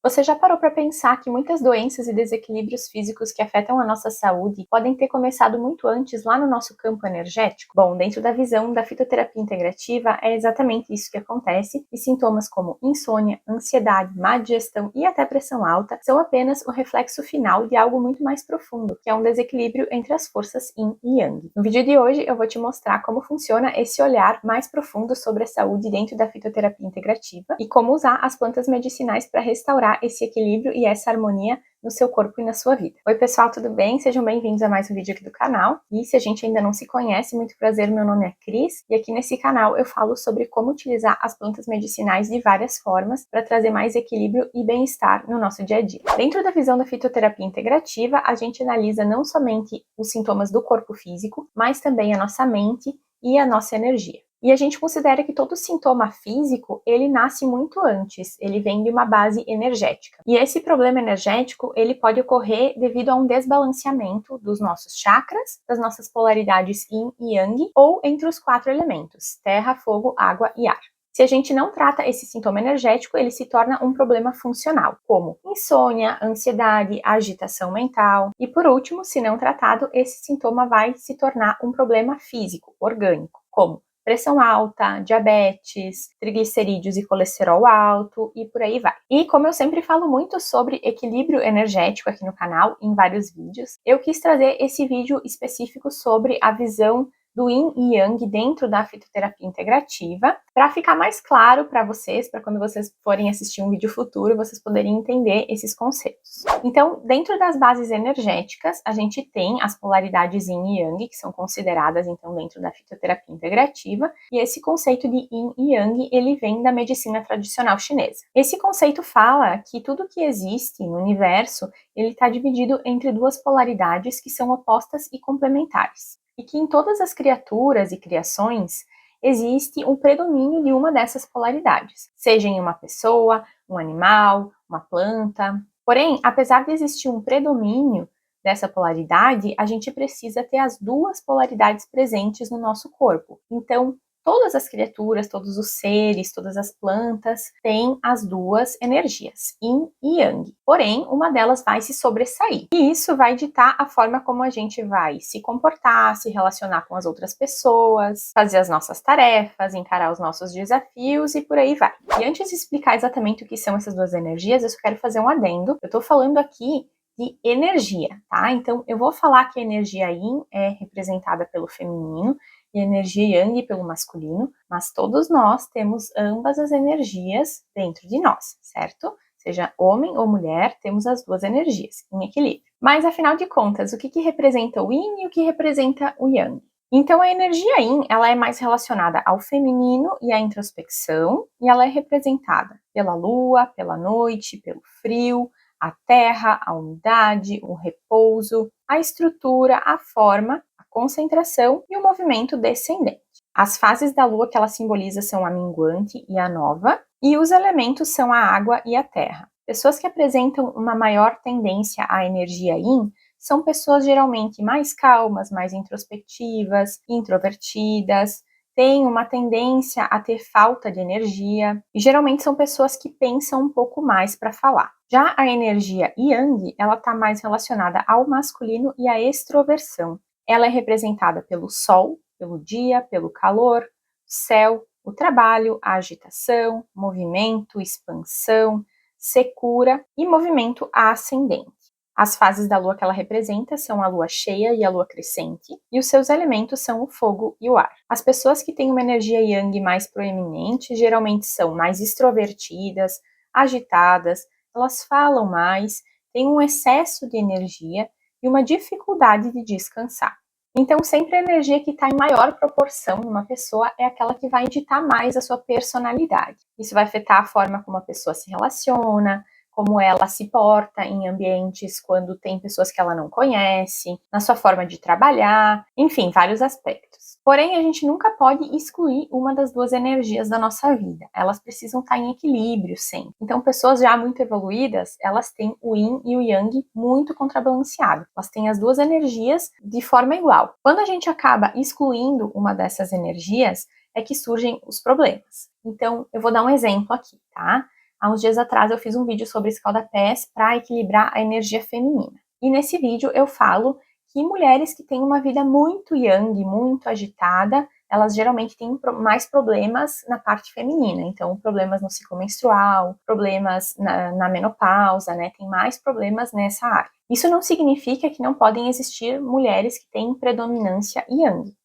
Você já parou para pensar que muitas doenças e desequilíbrios físicos que afetam a nossa saúde podem ter começado muito antes lá no nosso campo energético? Bom, dentro da visão da fitoterapia integrativa, é exatamente isso que acontece, e sintomas como insônia, ansiedade, má digestão e até pressão alta são apenas o reflexo final de algo muito mais profundo, que é um desequilíbrio entre as forças Yin e Yang. No vídeo de hoje eu vou te mostrar como funciona esse olhar mais profundo sobre a saúde dentro da fitoterapia integrativa e como usar as plantas medicinais para restaurar esse equilíbrio e essa harmonia no seu corpo e na sua vida. Oi pessoal, tudo bem? Sejam bem-vindos a mais um vídeo aqui do canal. E se a gente ainda não se conhece, muito prazer, meu nome é Cris e aqui nesse canal eu falo sobre como utilizar as plantas medicinais de várias formas para trazer mais equilíbrio e bem-estar no nosso dia a dia. Dentro da visão da fitoterapia integrativa, a gente analisa não somente os sintomas do corpo físico, mas também a nossa mente e a nossa energia. E a gente considera que todo sintoma físico, ele nasce muito antes, ele vem de uma base energética. E esse problema energético, ele pode ocorrer devido a um desbalanceamento dos nossos chakras, das nossas polaridades Yin e Yang, ou entre os 4 elementos, terra, fogo, água e ar. Se a gente não trata esse sintoma energético, ele se torna um problema funcional, como insônia, ansiedade, agitação mental. E por último, se não tratado, esse sintoma vai se tornar um problema físico, orgânico, como pressão alta, diabetes, triglicerídeos e colesterol alto e por aí vai. E como eu sempre falo muito sobre equilíbrio energético aqui no canal, em vários vídeos, eu quis trazer esse vídeo específico sobre a visão do Yin e Yang dentro da fitoterapia integrativa, para ficar mais claro para vocês, para quando vocês forem assistir um vídeo futuro, vocês poderem entender esses conceitos. Então, dentro das bases energéticas, a gente tem as polaridades Yin e Yang, que são consideradas, então, dentro da fitoterapia integrativa, e esse conceito de Yin e Yang, ele vem da medicina tradicional chinesa. Esse conceito fala que tudo que existe no universo, ele está dividido entre duas polaridades que são opostas e complementares. E que em todas as criaturas e criações existe um predomínio de uma dessas polaridades, seja em uma pessoa, um animal, uma planta. Porém, apesar de existir um predomínio dessa polaridade, a gente precisa ter as duas polaridades presentes no nosso corpo. Então, todas as criaturas, todos os seres, todas as plantas têm as duas energias, Yin e Yang. Porém, uma delas vai se sobressair. E isso vai ditar a forma como a gente vai se comportar, se relacionar com as outras pessoas, fazer as nossas tarefas, encarar os nossos desafios e por aí vai. E antes de explicar exatamente o que são essas duas energias, eu só quero fazer um adendo. Eu tô falando aqui de energia, tá? Então, eu vou falar que a energia Yin é representada pelo feminino e a energia Yang pelo masculino, mas todos nós temos ambas as energias dentro de nós, certo? Seja homem ou mulher, temos as duas energias em equilíbrio. Mas, afinal de contas, o que representa o Yin e o que representa o Yang? Então, a energia Yin, ela é mais relacionada ao feminino e à introspecção, e ela é representada pela lua, pela noite, pelo frio, a terra, a umidade, o repouso, a estrutura, a forma, a concentração e o movimento descendente. As fases da lua que ela simboliza são a minguante e a nova, e os elementos são a água e a terra. Pessoas que apresentam uma maior tendência à energia Yin são pessoas geralmente mais calmas, mais introspectivas, introvertidas, têm uma tendência a ter falta de energia e geralmente são pessoas que pensam um pouco mais para falar. Já a energia Yang, ela está mais relacionada ao masculino e à extroversão. Ela é representada pelo sol, pelo dia, pelo calor, o céu, o trabalho, a agitação, movimento, expansão, secura e movimento ascendente. As fases da lua que ela representa são a lua cheia e a lua crescente, e os seus elementos são o fogo e o ar. As pessoas que têm uma energia Yang mais proeminente geralmente são mais extrovertidas, agitadas, elas falam mais, têm um excesso de energia e uma dificuldade de descansar. Então, sempre a energia que está em maior proporção numa pessoa é aquela que vai ditar mais a sua personalidade. Isso vai afetar a forma como a pessoa se relaciona, como ela se porta em ambientes quando tem pessoas que ela não conhece, na sua forma de trabalhar, enfim, vários aspectos. Porém, a gente nunca pode excluir uma das duas energias da nossa vida. Elas precisam estar em equilíbrio sempre. Então, pessoas já muito evoluídas, elas têm o Yin e o Yang muito contrabalanceado. Elas têm as duas energias de forma igual. Quando a gente acaba excluindo uma dessas energias, é que surgem os problemas. Então, eu vou dar um exemplo aqui, tá? Há uns dias atrás eu fiz um vídeo sobre escaldapés para equilibrar a energia feminina. E nesse vídeo eu falo que mulheres que têm uma vida muito yang, muito agitada, elas geralmente têm mais problemas na parte feminina. Então, problemas no ciclo menstrual, problemas na menopausa, né? Tem mais problemas nessa área. Isso não significa que não podem existir mulheres que têm predominância yang.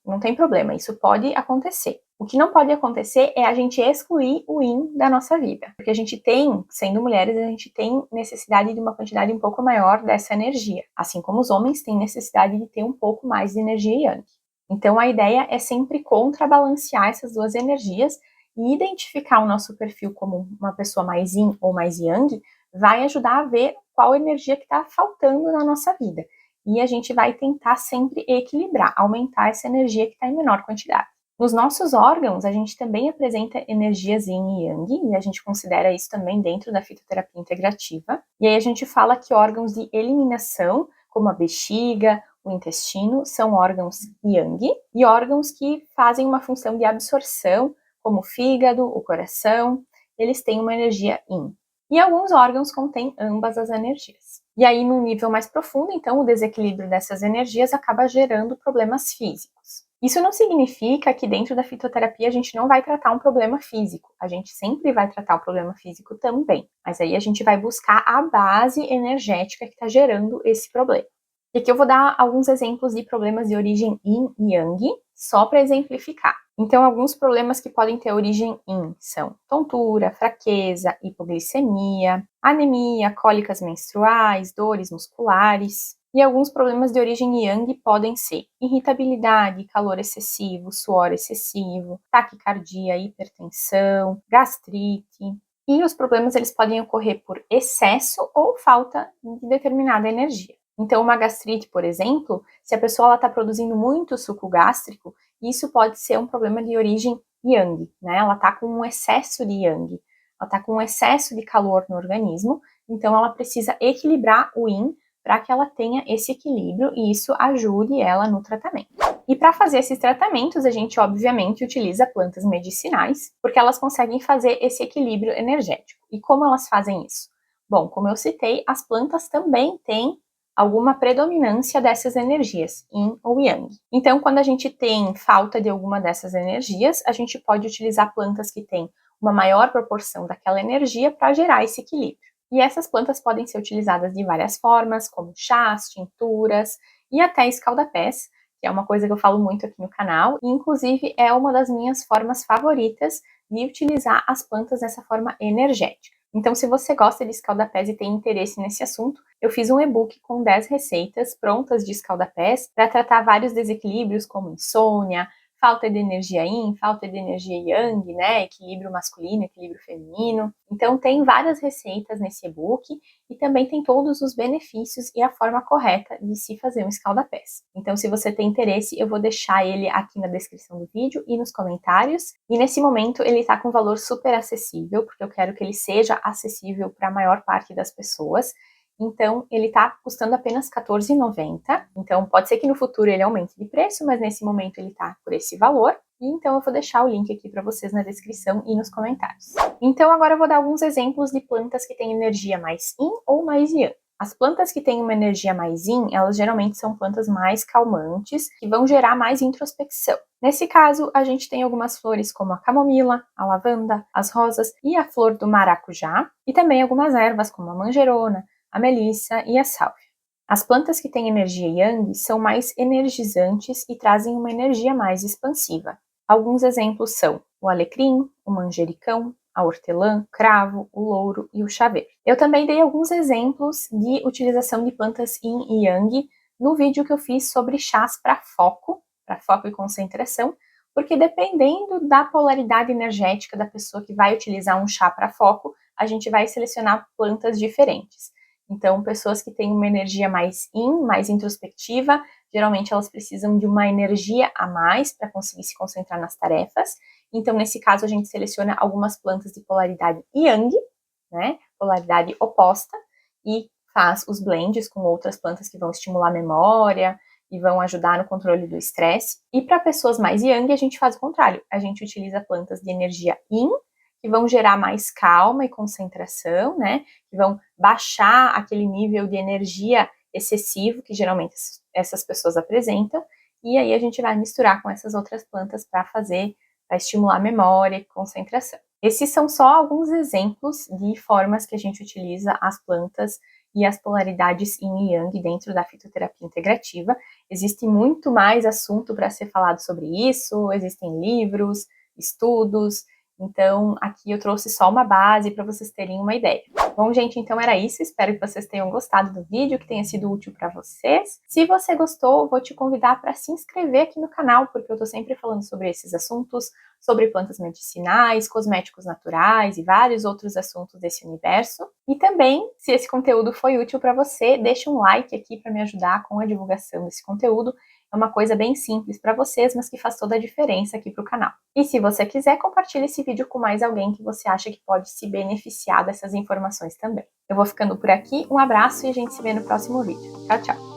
Não tem problema, isso pode acontecer. O que não pode acontecer é a gente excluir o yin da nossa vida. Porque a gente tem, sendo mulheres, a gente tem necessidade de uma quantidade um pouco maior dessa energia. Assim como os homens têm necessidade de ter um pouco mais de energia yang. Então a ideia é sempre contrabalancear essas duas energias e identificar o nosso perfil como uma pessoa mais yin ou mais yang vai ajudar a ver qual energia que está faltando na nossa vida. E a gente vai tentar sempre equilibrar, aumentar essa energia que está em menor quantidade. Nos nossos órgãos, a gente também apresenta energias yin e yang, e a gente considera isso também dentro da fitoterapia integrativa. E aí a gente fala que órgãos de eliminação, como a bexiga, o intestino, são órgãos yang, e órgãos que fazem uma função de absorção, como o fígado, o coração, eles têm uma energia yin. E alguns órgãos contêm ambas as energias. E aí, num nível mais profundo, então, o desequilíbrio dessas energias acaba gerando problemas físicos. Isso não significa que dentro da fitoterapia a gente não vai tratar um problema físico. A gente sempre vai tratar o problema físico também. Mas aí a gente vai buscar a base energética que está gerando esse problema. E aqui eu vou dar alguns exemplos de problemas de origem yin e yang, só para exemplificar. Então, alguns problemas que podem ter origem yin são tontura, fraqueza, hipoglicemia, anemia, cólicas menstruais, dores musculares. E alguns problemas de origem yang podem ser irritabilidade, calor excessivo, suor excessivo, taquicardia, hipertensão, gastrite. E os problemas eles podem ocorrer por excesso ou falta de determinada energia. Então, uma gastrite, por exemplo, se a pessoa está produzindo muito suco gástrico, isso pode ser um problema de origem yang, né? Ela está com um excesso de yang, ela está com um excesso de calor no organismo, então ela precisa equilibrar o yin para que ela tenha esse equilíbrio e isso ajude ela no tratamento. E para fazer esses tratamentos, a gente obviamente utiliza plantas medicinais, porque elas conseguem fazer esse equilíbrio energético. E como elas fazem isso? Bom, como eu citei, as plantas também têm alguma predominância dessas energias, yin ou yang. Então, quando a gente tem falta de alguma dessas energias, a gente pode utilizar plantas que têm uma maior proporção daquela energia para gerar esse equilíbrio. E essas plantas podem ser utilizadas de várias formas, como chás, tinturas e até escaldapés, que é uma coisa que eu falo muito aqui no canal, e inclusive é uma das minhas formas favoritas de utilizar as plantas dessa forma energética. Então, se você gosta de escaldapés e tem interesse nesse assunto, eu fiz um e-book com 10 receitas prontas de escaldapés para tratar vários desequilíbrios como insônia, falta de energia yin, falta de energia yang, né? Equilíbrio masculino, equilíbrio feminino. Então, tem várias receitas nesse e-book e também tem todos os benefícios e a forma correta de se fazer um escaldapés. Então, se você tem interesse, eu vou deixar ele aqui na descrição do vídeo e nos comentários. E nesse momento, ele tá com valor super acessível, porque eu quero que ele seja acessível para a maior parte das pessoas. Então, ele está custando apenas R$14,90. Então, pode ser que no futuro ele aumente de preço, mas nesse momento ele está por esse valor. E então, eu vou deixar o link aqui para vocês na descrição e nos comentários. Então, agora eu vou dar alguns exemplos de plantas que têm energia mais yin ou mais yang. As plantas que têm uma energia mais yin, elas geralmente são plantas mais calmantes, que vão gerar mais introspecção. Nesse caso, a gente tem algumas flores como a camomila, a lavanda, as rosas e a flor do maracujá, e também algumas ervas como a manjerona, a melissa e a sálvia. As plantas que têm energia yang são mais energizantes e trazem uma energia mais expansiva. Alguns exemplos são o alecrim, o manjericão, a hortelã, o cravo, o louro e o chá verde. Eu também dei alguns exemplos de utilização de plantas yin e yang no vídeo que eu fiz sobre chás para foco e concentração, porque dependendo da polaridade energética da pessoa que vai utilizar um chá para foco, a gente vai selecionar plantas diferentes. Então, pessoas que têm uma energia mais yin, mais introspectiva, geralmente elas precisam de uma energia a mais para conseguir se concentrar nas tarefas. Então, nesse caso, a gente seleciona algumas plantas de polaridade yang, né, polaridade oposta, e faz os blends com outras plantas que vão estimular a memória e vão ajudar no controle do estresse. E para pessoas mais yang, a gente faz o contrário. A gente utiliza plantas de energia yin, que vão gerar mais calma e concentração, né? Que vão baixar aquele nível de energia excessivo que geralmente essas pessoas apresentam. E aí a gente vai misturar com essas outras plantas para estimular a memória e concentração. Esses são só alguns exemplos de formas que a gente utiliza as plantas e as polaridades yin e yang dentro da fitoterapia integrativa. Existe muito mais assunto para ser falado sobre isso, existem livros, estudos, então aqui eu trouxe só uma base para vocês terem uma ideia. Bom, gente, então era isso, espero que vocês tenham gostado do vídeo, que tenha sido útil para vocês. Se você gostou, vou te convidar para se inscrever aqui no canal, porque eu estou sempre falando sobre esses assuntos, sobre plantas medicinais, cosméticos naturais e vários outros assuntos desse universo. E também, se esse conteúdo foi útil para você, deixa um like aqui para me ajudar com a divulgação desse conteúdo. É uma coisa bem simples para vocês, mas que faz toda a diferença aqui para o canal. E se você quiser, compartilhe esse vídeo com mais alguém que você acha que pode se beneficiar dessas informações também. Eu vou ficando por aqui, um abraço e a gente se vê no próximo vídeo. Tchau, tchau!